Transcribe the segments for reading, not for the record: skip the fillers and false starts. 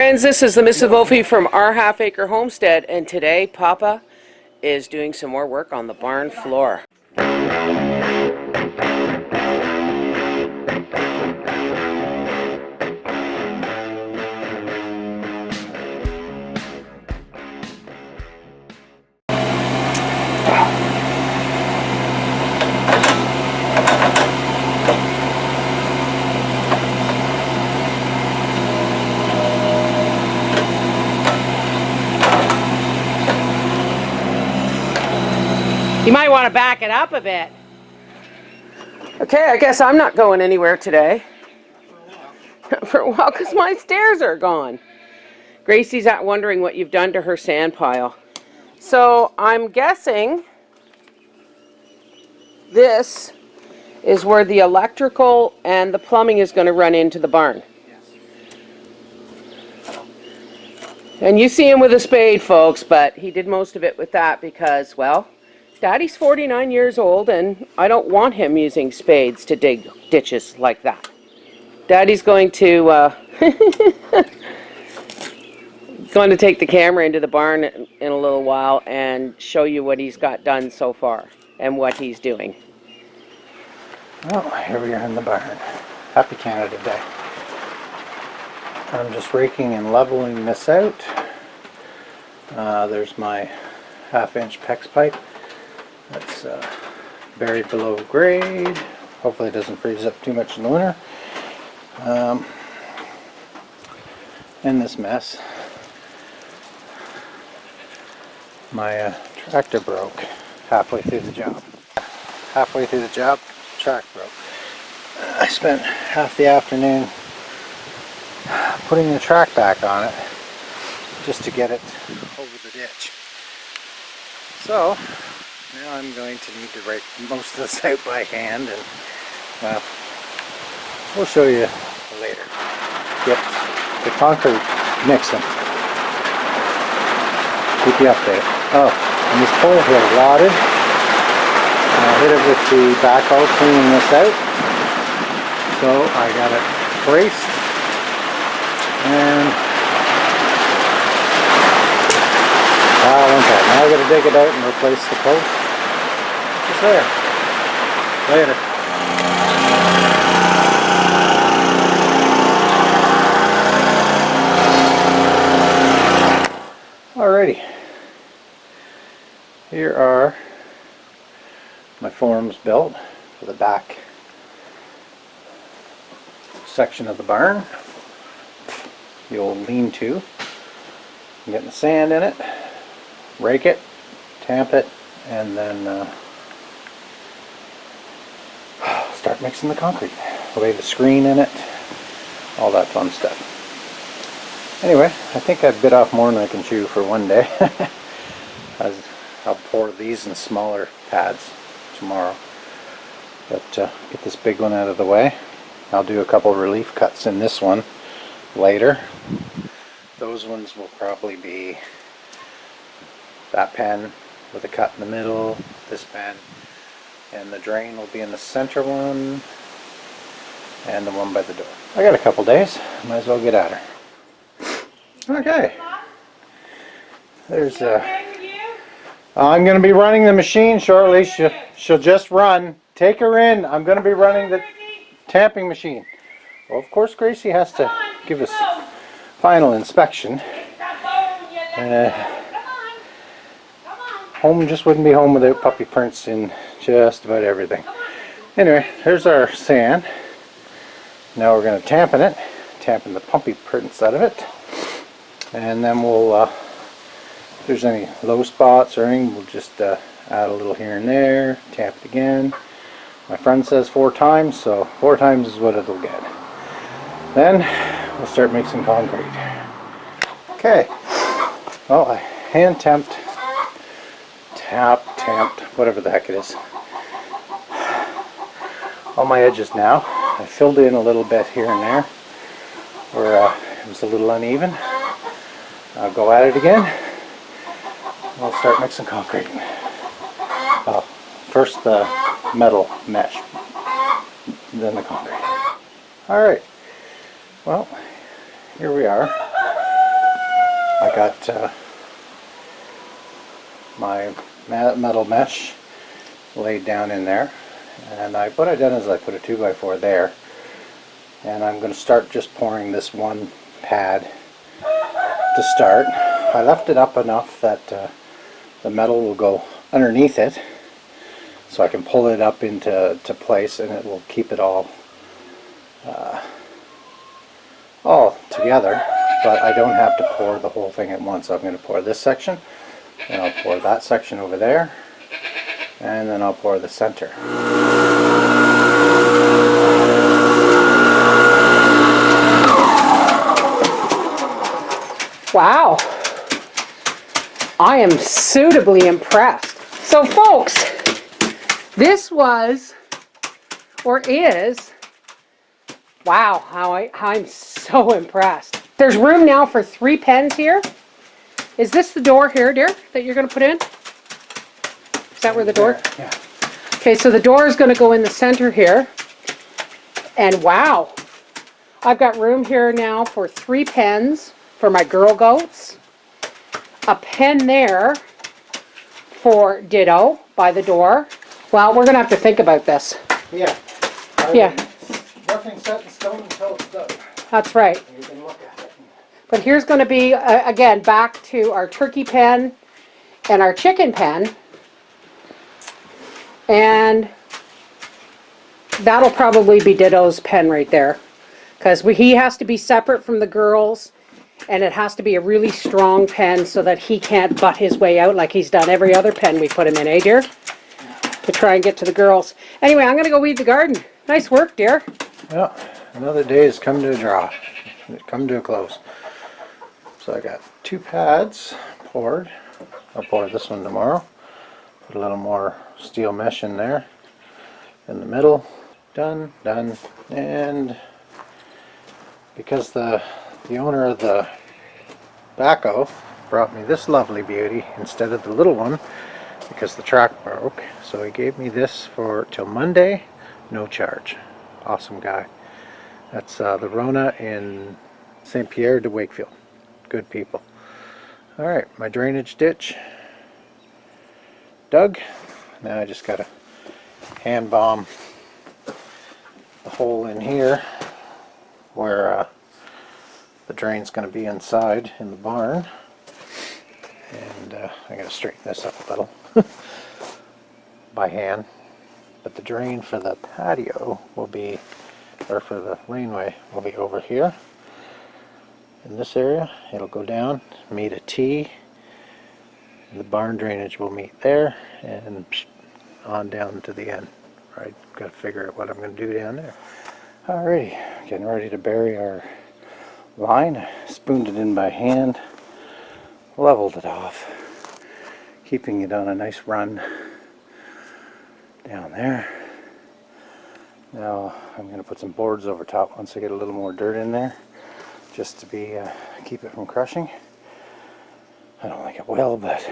friends, this is the Mrs. Wolfie from our half-acre homestead, and today Papa is doing some more work on the barn floor. You might want to back it up a bit. Okay, I guess I'm not going anywhere today. For a while, because my stairs are gone. Gracie's out wondering what you've done to her sand pile. So I'm guessing this is where the electrical and the plumbing is going to run into the barn. And you see him with a spade, folks, but he did most of it with that because, well, Daddy's 49 years old, and I don't want him using spades to dig ditches like that. Daddy's going to going to take the camera into the barn in a little while and show you what he's got done so far and what he's doing. Well, here we are in the barn. Happy Canada Day. I'm just raking and leveling this out. There's my half-inch PEX pipe. That's buried below grade. Hopefully it doesn't freeze up too much in the winter. In this mess, my tractor broke halfway through the job. Halfway through the job, track broke. I spent half the afternoon putting the track back on it just to get it over the ditch. So now I'm going to need to rake most of this out by hand, and well, we'll show you later. Get the concrete mixing. Keep you updated. Oh, and this pole here rotted. I hit it with the backhoe cleaning this out. So I got it braced, and now I got to dig it out and replace the post. It's there. Later. Alrighty. Here are my forms built for the back section of the barn. The old lean-to. I'm getting the sand in it, rake it, tamp it, and then start mixing the concrete. Lay the screen in it, all that fun stuff. Anyway, I think I bit off more than I can chew for one day. I'll pour these in smaller pads tomorrow. But get this big one out of the way. I'll do a couple relief cuts in this one later. Those ones will probably be that pen with a cut in the middle, this pen, and the drain will be in the center one, and the one by the door. I got a couple days, might as well get at her. Okay. There's I'm going to be running the machine shortly. She'll just run. Take her in. I'm going to be running the tamping machine. Well, of course, Gracie has to give us final inspection. Home just wouldn't be home without puppy prints in just about everything. Anyway, here's our sand. Now we're going to tamping it. Tamping the puppy prints out of it. And then we'll, if there's any low spots or anything, we'll just add a little here and there, tamp it again. My friend says 4 times, so 4 times is what it'll get. Then we'll start mixing concrete. Okay, well, I hand tamped, whatever the heck it is, all my edges now. I filled in a little bit here and there where it was a little uneven. I'll go at it again. We'll start mixing concrete. First the metal mesh, then the concrete. Alright, well, here we are. I got my metal mesh laid down in there, and what I done is I put a 2x4 there, and I'm going to start just pouring this one pad to start. I left it up enough that the metal will go underneath it, so I can pull it up into place, and it will keep it all together. But I don't have to pour the whole thing at once. I'm going to pour this section, and I'll pour that section over there, and then I'll pour the center. Wow. I am suitably impressed. So folks, this was, or is, wow, I'm so impressed. There's room now for 3 pens here. Is this the door here, dear, that you're going to put in? Is that where the door? Yeah. Okay, so the door is going to go in the center here. And wow, I've got room here now for 3 pens for my girl goats. A pen there for Ditto by the door. Well, we're going to have to think about this. Yeah. Yeah. Nothing set in stone until it's done. That's right. You can look at it. But here's going to be, again, back to our turkey pen and our chicken pen. And that'll probably be Ditto's pen right there. Because he has to be separate from the girls. And it has to be a really strong pen so that he can't butt his way out like he's done every other pen we put him in, eh, dear? To try and get to the girls. Anyway, I'm going to go weed the garden. Nice work, dear. Well, another day has come to a draw. Come to a close. So I got 2 pads poured. I'll pour this one tomorrow. Put a little more steel mesh in there. In the middle. Done, done. And because the owner of the backhoe brought me this lovely beauty instead of the little one because the track broke, so he gave me this for till Monday, no charge. Awesome guy. That's the Rona in St. Pierre de Wakefield. Good people. Alright, my drainage ditch dug. Now I just gotta hand bomb the hole in here where the drain's going to be inside in the barn, and I got to straighten this up a little by hand. But the drain for the patio will be, or for the laneway, will be over here in this area. It'll go down, meet a T. The barn drainage will meet there, and on down to the end. Right, got to figure out what I'm going to do down there. Alrighty, getting ready to bury our line. Spooned it in by hand, leveled it off, keeping it on a nice run down there. Now I'm going to put some boards over top once I get a little more dirt in there, just to be keep it from crushing. I don't think it will, but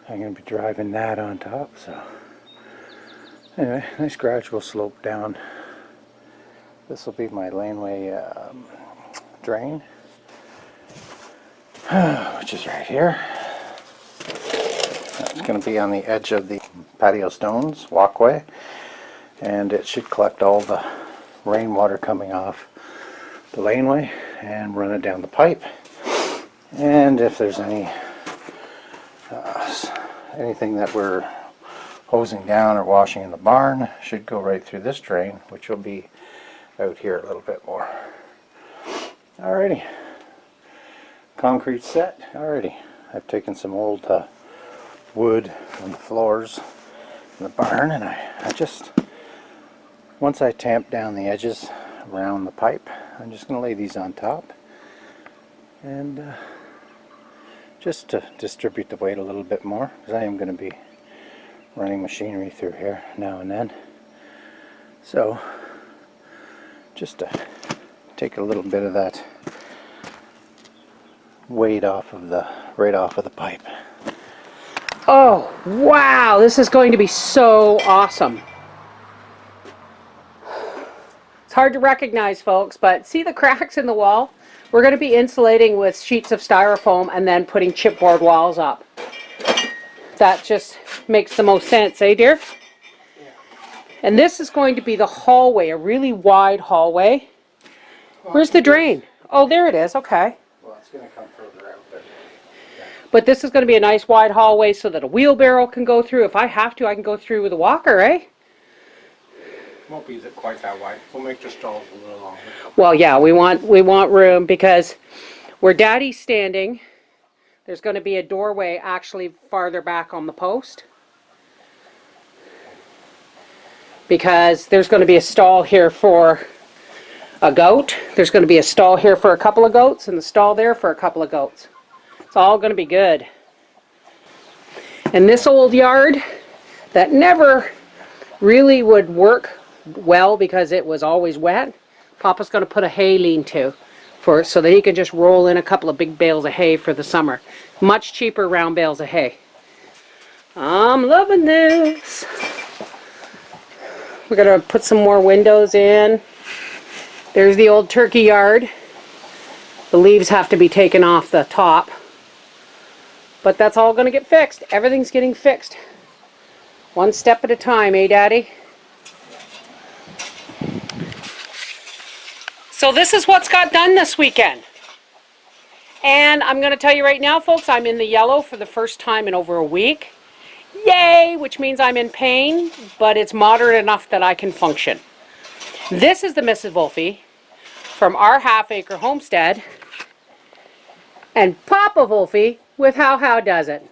I'm going to be driving that on top. So anyway, nice gradual slope down. This will be my laneway drain, which is right here. It's going to be on the edge of the patio stones walkway, and it should collect all the rainwater coming off the laneway and run it down the pipe. And if there's anything that we're hosing down or washing in the barn, should go right through this drain, which will be out here a little bit more. Alrighty, concrete set. Alrighty, I've taken some old wood from the floors in the barn, and I just, once I tamp down the edges around the pipe, I'm just going to lay these on top, and just to distribute the weight a little bit more, because I am going to be running machinery through here now and then. So just to take a little bit of that weight off of the, right off of the pipe. Oh, wow, this is going to be so awesome. It's hard to recognize, folks, but see the cracks in the wall? We're going to be insulating with sheets of styrofoam and then putting chipboard walls up. That just makes the most sense, eh, dear? Yeah. And this is going to be the hallway, a really wide hallway. Where's the drain? Oh, there it is. Okay. Well, it's going to come further out, but yeah. But this is going to be a nice wide hallway so that a wheelbarrow can go through. If I have to, I can go through with a walker, eh? Won't be quite that wide. We'll make the stalls a little longer. Well, yeah, we want room because where Daddy's standing, there's going to be a doorway actually farther back on the post. Because there's going to be a stall here for a goat. There's going to be a stall here for a couple of goats and the stall there for a couple of goats. It's all going to be good. And this old yard that never really would work well because it was always wet, Papa's going to put a hay lean-to so that he can just roll in a couple of big bales of hay for the summer. Much cheaper round bales of hay. I'm loving this. We're going to put some more windows in. There's the old turkey yard. The leaves have to be taken off the top. But that's all going to get fixed. Everything's getting fixed. One step at a time, eh, Daddy? So this is what's got done this weekend. And I'm going to tell you right now, folks, I'm in the yellow for the first time in over a week. Yay! Which means I'm in pain, but it's moderate enough that I can function. This is the Mrs. Wolfie from our half-acre homestead. And Papa Wolfie with How Does It.